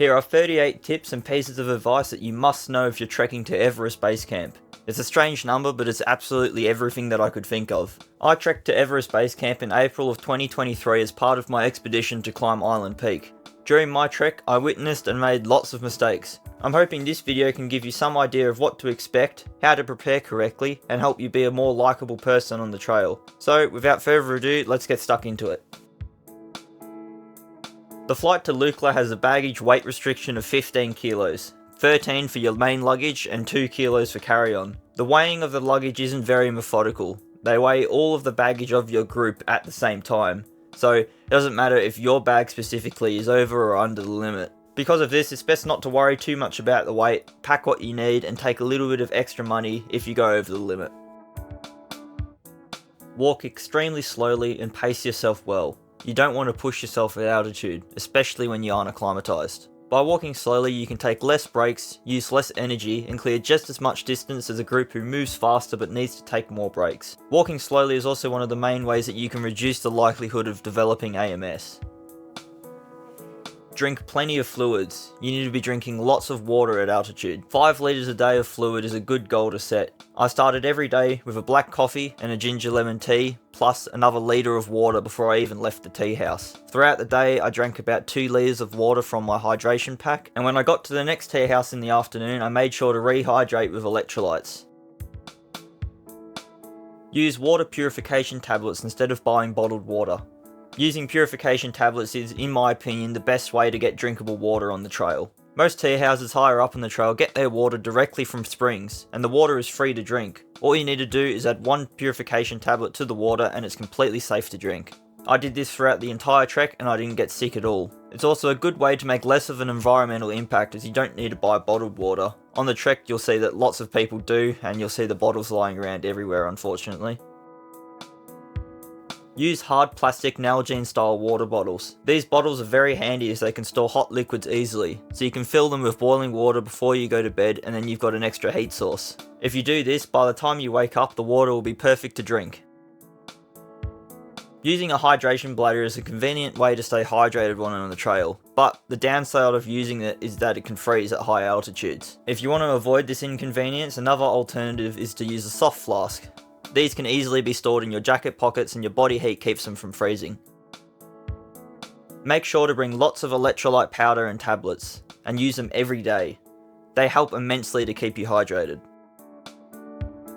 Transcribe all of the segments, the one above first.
Here are 38 tips and pieces of advice that you must know if you're trekking to Everest Base Camp. It's a strange number, but it's absolutely everything that I could think of. I trekked to Everest Base Camp in April of 2023 as part of my expedition to climb Island Peak. During my trek, I witnessed and made lots of mistakes. I'm hoping this video can give you some idea of what to expect, how to prepare correctly, and help you be a more likeable person on the trail. So, without further ado, let's get stuck into it. The flight to Lukla has a baggage weight restriction of 15 kilos, 13 for your main luggage and 2 kilos for carry-on. The weighing of the luggage isn't very methodical. They weigh all of the baggage of your group at the same time, so it doesn't matter if your bag specifically is over or under the limit. Because of this, it's best not to worry too much about the weight, pack what you need and take a little bit of extra money if you go over the limit. Walk extremely slowly and pace yourself well. You don't want to push yourself at altitude, especially when you aren't acclimatized. By walking slowly, you can take less breaks, use less energy, and clear just as much distance as a group who moves faster but needs to take more breaks. Walking slowly is also one of the main ways that you can reduce the likelihood of developing AMS. Drink plenty of fluids. You need to be drinking lots of water at altitude. 5 litres a day of fluid is a good goal to set. I started every day with a black coffee and a ginger lemon tea, plus another litre of water before I even left the tea house. Throughout the day, I drank about 2 litres of water from my hydration pack, and when I got to the next tea house in the afternoon, I made sure to rehydrate with electrolytes. Use water purification tablets instead of buying bottled water. Using purification tablets is, in my opinion, the best way to get drinkable water on the trail. Most tea houses higher up on the trail get their water directly from springs, and the water is free to drink. All you need to do is add 1 purification tablet to the water and it's completely safe to drink. I did this throughout the entire trek and I didn't get sick at all. It's also a good way to make less of an environmental impact as you don't need to buy bottled water. On the trek you'll see that lots of people do, and you'll see the bottles lying around everywhere, unfortunately. Use hard plastic Nalgene style water bottles. These bottles are very handy as they can store hot liquids easily, so you can fill them with boiling water before you go to bed and then you've got an extra heat source. If you do this, by the time you wake up the water will be perfect to drink. Using a hydration bladder is a convenient way to stay hydrated while on the trail, but the downside of using it is that it can freeze at high altitudes. If you want to avoid this inconvenience, another alternative is to use a soft flask. These can easily be stored in your jacket pockets and your body heat keeps them from freezing. Make sure to bring lots of electrolyte powder and tablets, and use them every day. They help immensely to keep you hydrated.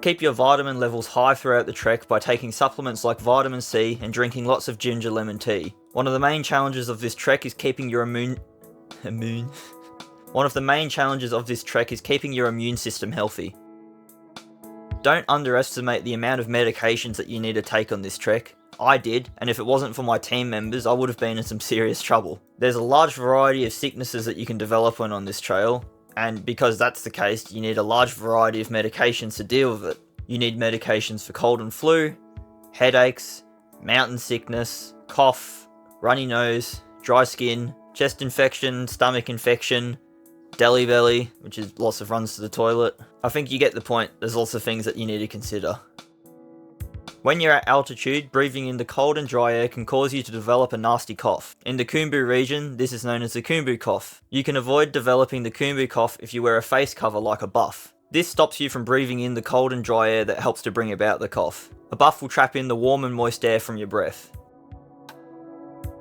Keep your vitamin levels high throughout the trek by taking supplements like vitamin C and drinking lots of ginger lemon tea. One of the main challenges of this trek is keeping your immune system healthy. Don't underestimate the amount of medications that you need to take on this trek. I did, and if it wasn't for my team members, I would have been in some serious trouble. There's a large variety of sicknesses that you can develop when on this trail, and because that's the case, you need a large variety of medications to deal with it. You need medications for cold and flu, headaches, mountain sickness, cough, runny nose, dry skin, chest infection, stomach infection, deli belly, which is lots of runs to the toilet. I think you get the point, there's lots of things that you need to consider. When you're at altitude, breathing in the cold and dry air can cause you to develop a nasty cough. In the Khumbu region, this is known as the Khumbu cough. You can avoid developing the Khumbu cough if you wear a face cover like a buff. This stops you from breathing in the cold and dry air that helps to bring about the cough. A buff will trap in the warm and moist air from your breath.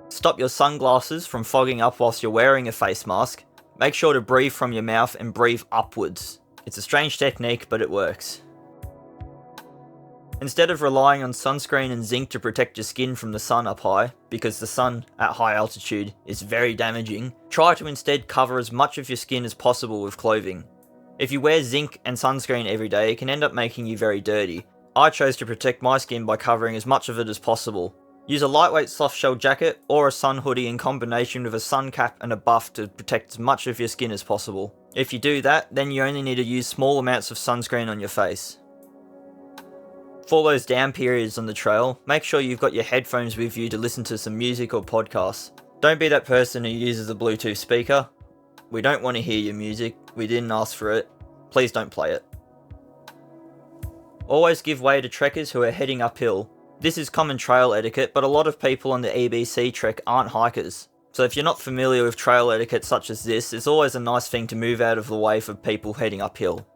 Stop your sunglasses from fogging up whilst you're wearing a face mask. Make sure to breathe from your mouth and breathe upwards. It's a strange technique, but it works. Instead of relying on sunscreen and zinc to protect your skin from the sun up high, because the sun at high altitude is very damaging, try to instead cover as much of your skin as possible with clothing. If you wear zinc and sunscreen every day, it can end up making you very dirty. I chose to protect my skin by covering as much of it as possible. Use a lightweight soft shell jacket or a sun hoodie in combination with a sun cap and a buff to protect as much of your skin as possible. If you do that, then you only need to use small amounts of sunscreen on your face. For those down periods on the trail, make sure you've got your headphones with you to listen to some music or podcasts. Don't be that person who uses a Bluetooth speaker. We don't want to hear your music, we didn't ask for it. Please don't play it. Always give way to trekkers who are heading uphill. This is common trail etiquette, but a lot of people on the EBC trek aren't hikers. So if you're not familiar with trail etiquette such as this, it's always a nice thing to move out of the way for people heading uphill.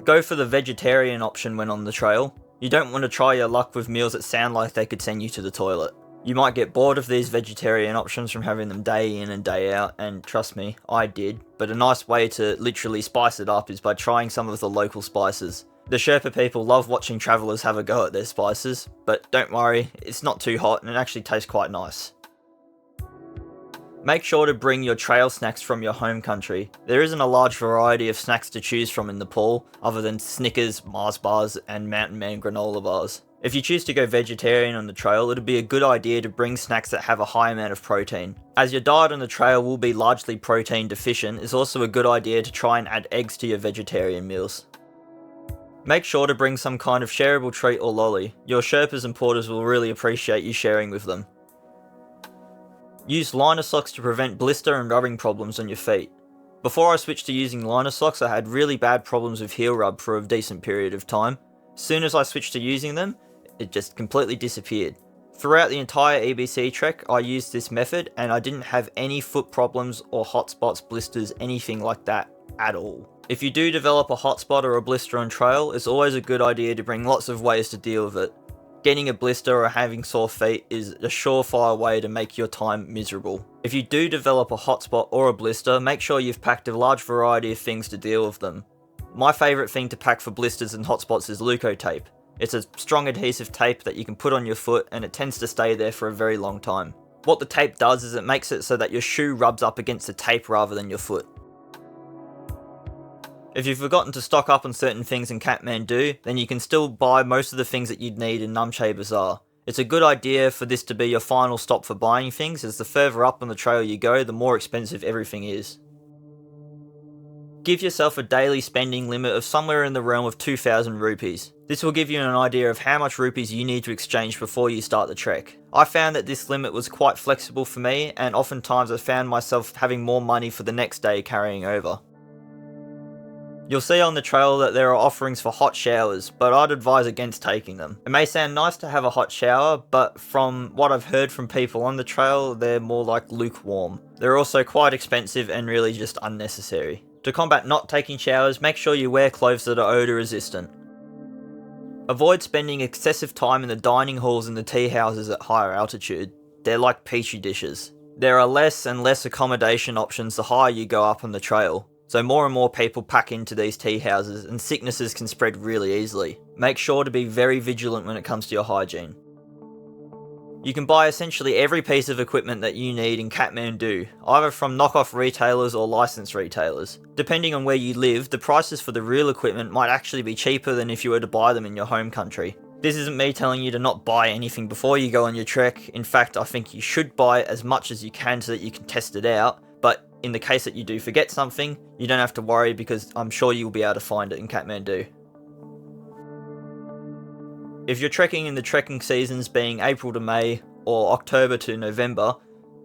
Go for the vegetarian option when on the trail. You don't want to try your luck with meals that sound like they could send you to the toilet. You might get bored of these vegetarian options from having them day in and day out, and trust me, I did, but a nice way to literally spice it up is by trying some of the local spices. The Sherpa people love watching travellers have a go at their spices, but don't worry, it's not too hot and it actually tastes quite nice. Make sure to bring your trail snacks from your home country. There isn't a large variety of snacks to choose from in Nepal, other than Snickers, Mars bars, and Mountain Man granola bars. If you choose to go vegetarian on the trail, it'd be a good idea to bring snacks that have a high amount of protein. As your diet on the trail will be largely protein deficient, it's also a good idea to try and add eggs to your vegetarian meals. Make sure to bring some kind of shareable treat or lolly. Your Sherpas and porters will really appreciate you sharing with them. Use liner socks to prevent blister and rubbing problems on your feet. Before I switched to using liner socks, I had really bad problems with heel rub for a decent period of time. As soon as I switched to using them, it just completely disappeared. Throughout the entire EBC trek, I used this method and I didn't have any foot problems or hot spots, blisters, anything like that at all. If you do develop a hot spot or a blister on trail, it's always a good idea to bring lots of ways to deal with it. Getting a blister or having sore feet is a surefire way to make your time miserable. If you do develop a hotspot or a blister, make sure you've packed a large variety of things to deal with them. My favourite thing to pack for blisters and hotspots is Leuco tape. It's a strong adhesive tape that you can put on your foot and it tends to stay there for a very long time. What the tape does is it makes it so that your shoe rubs up against the tape rather than your foot. If you've forgotten to stock up on certain things in Kathmandu, then you can still buy most of the things that you'd need in Namche Bazaar. It's a good idea for this to be your final stop for buying things, as the further up on the trail you go, the more expensive everything is. Give yourself a daily spending limit of somewhere in the realm of 2,000 rupees. This will give you an idea of how much rupees you need to exchange before you start the trek. I found that this limit was quite flexible for me, and oftentimes I found myself having more money for the next day carrying over. You'll see on the trail that there are offerings for hot showers, but I'd advise against taking them. It may sound nice to have a hot shower, but from what I've heard from people on the trail, they're more like lukewarm. They're also quite expensive and really just unnecessary. To combat not taking showers, make sure you wear clothes that are odour resistant. Avoid spending excessive time in the dining halls and the tea houses at higher altitude. They're like petri dishes. There are less and less accommodation options the higher you go up on the trail. So more and more people pack into these tea houses and sicknesses can spread really easily. Make sure to be very vigilant when it comes to your hygiene. You can buy essentially every piece of equipment that you need in Kathmandu, either from knockoff retailers or licensed retailers. Depending on where you live, the prices for the real equipment might actually be cheaper than if you were to buy them in your home country. This isn't me telling you to not buy anything before you go on your trek. In fact, I think you should buy as much as you can so that you can test it out, but in the case that you do forget something, you don't have to worry because I'm sure you'll be able to find it in Kathmandu. If you're trekking in the trekking seasons being April to May or October to November,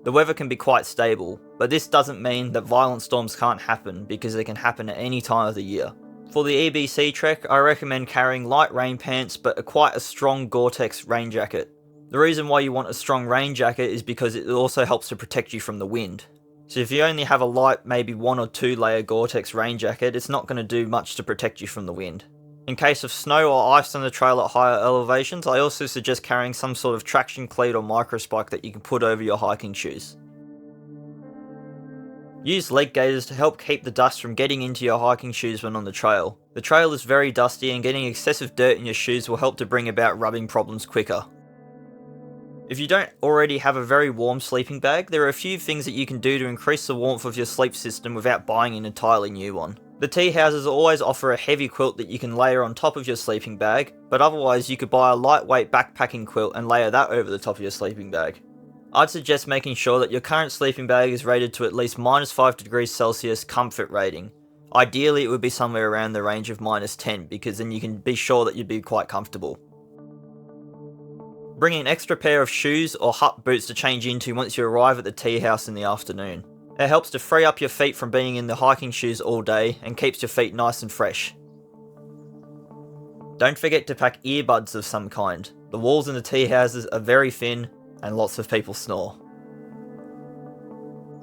the weather can be quite stable, but this doesn't mean that violent storms can't happen because they can happen at any time of the year. For the EBC trek, I recommend carrying light rain pants but quite a strong Gore-Tex rain jacket. The reason why you want a strong rain jacket is because it also helps to protect you from the wind. So if you only have a light, maybe 1 or 2 layer Gore-Tex rain jacket, it's not going to do much to protect you from the wind. In case of snow or ice on the trail at higher elevations, I also suggest carrying some sort of traction cleat or microspike that you can put over your hiking shoes. Use leg gaiters to help keep the dust from getting into your hiking shoes when on the trail. The trail is very dusty and getting excessive dirt in your shoes will help to bring about rubbing problems quicker. If you don't already have a very warm sleeping bag, there are a few things that you can do to increase the warmth of your sleep system without buying an entirely new one. The tea houses always offer a heavy quilt that you can layer on top of your sleeping bag, but otherwise you could buy a lightweight backpacking quilt and layer that over the top of your sleeping bag. I'd suggest making sure that your current sleeping bag is rated to at least -5 degrees Celsius comfort rating. Ideally it would be somewhere around the range of -10 because then you can be sure that you'd be quite comfortable. Bring an extra pair of shoes or hut boots to change into once you arrive at the tea house in the afternoon. It helps to free up your feet from being in the hiking shoes all day and keeps your feet nice and fresh. Don't forget to pack earbuds of some kind. The walls in the tea houses are very thin and lots of people snore.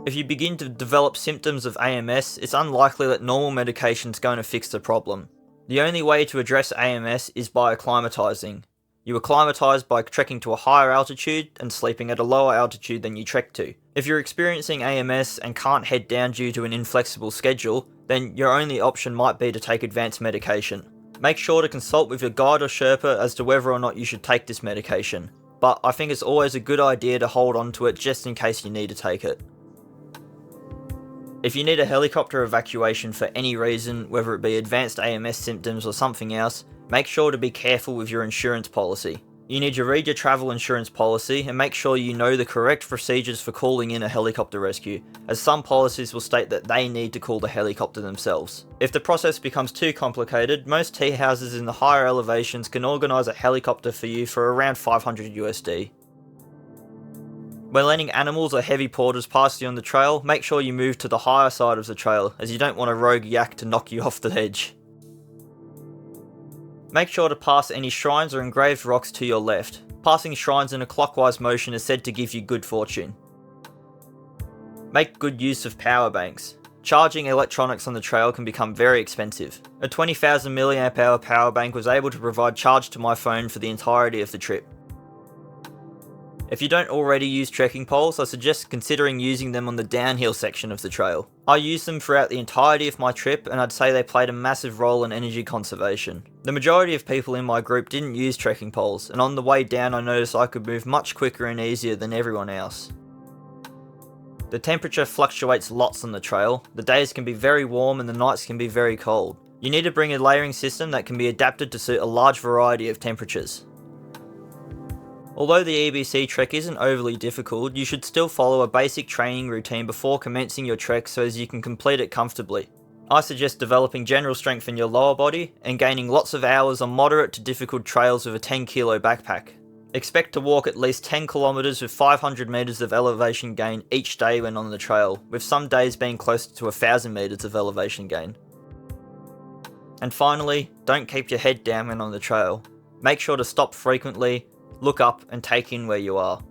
If you begin to develop symptoms of AMS, it's unlikely that normal medication is going to fix the problem. The only way to address AMS is by acclimatizing. You acclimatize by trekking to a higher altitude and sleeping at a lower altitude than you trek to. If you're experiencing AMS and can't head down due to an inflexible schedule, then your only option might be to take advanced medication. Make sure to consult with your guide or Sherpa as to whether or not you should take this medication, but I think it's always a good idea to hold on to it just in case you need to take it. If you need a helicopter evacuation for any reason, whether it be advanced AMS symptoms or something else, make sure to be careful with your insurance policy. You need to read your travel insurance policy and make sure you know the correct procedures for calling in a helicopter rescue, as some policies will state that they need to call the helicopter themselves. If the process becomes too complicated, most tea houses in the higher elevations can organise a helicopter for you for around $500 USD. When letting animals or heavy porters pass you on the trail, make sure you move to the higher side of the trail, as you don't want a rogue yak to knock you off the edge. Make sure to pass any shrines or engraved rocks to your left. Passing shrines in a clockwise motion is said to give you good fortune. Make good use of power banks. Charging electronics on the trail can become very expensive. A 20,000 mAh power bank was able to provide charge to my phone for the entirety of the trip. If you don't already use trekking poles, I suggest considering using them on the downhill section of the trail. I used them throughout the entirety of my trip, and I'd say they played a massive role in energy conservation. The majority of people in my group didn't use trekking poles, and on the way down I noticed I could move much quicker and easier than everyone else. The temperature fluctuates lots on the trail. The days can be very warm and the nights can be very cold. You need to bring a layering system that can be adapted to suit a large variety of temperatures. Although the EBC trek isn't overly difficult, you should still follow a basic training routine before commencing your trek so as you can complete it comfortably. I suggest developing general strength in your lower body and gaining lots of hours on moderate to difficult trails with a 10 kilo backpack. Expect to walk at least 10 kilometers with 500 meters of elevation gain each day when on the trail, with some days being closer to 1,000 meters of elevation gain. And finally, don't keep your head down when on the trail. Make sure to stop frequently, look up and take in where you are.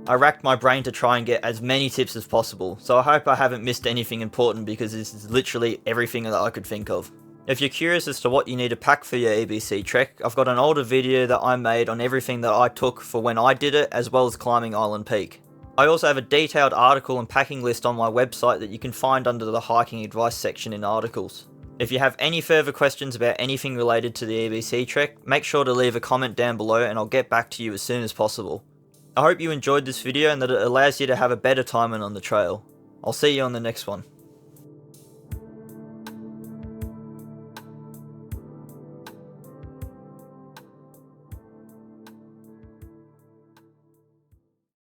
I racked my brain to try and get as many tips as possible, so I hope I haven't missed anything important because this is literally everything that I could think of. If you're curious as to what you need to pack for your EBC trek, I've got an older video that I made on everything that I took for when I did it, as well as climbing Island Peak. I also have a detailed article and packing list on my website that you can find under the hiking advice section in articles. If you have any further questions about anything related to the EBC trek, make sure to leave a comment down below and I'll get back to you as soon as possible. I hope you enjoyed this video and that it allows you to have a better time on the trail. I'll see you on the next one.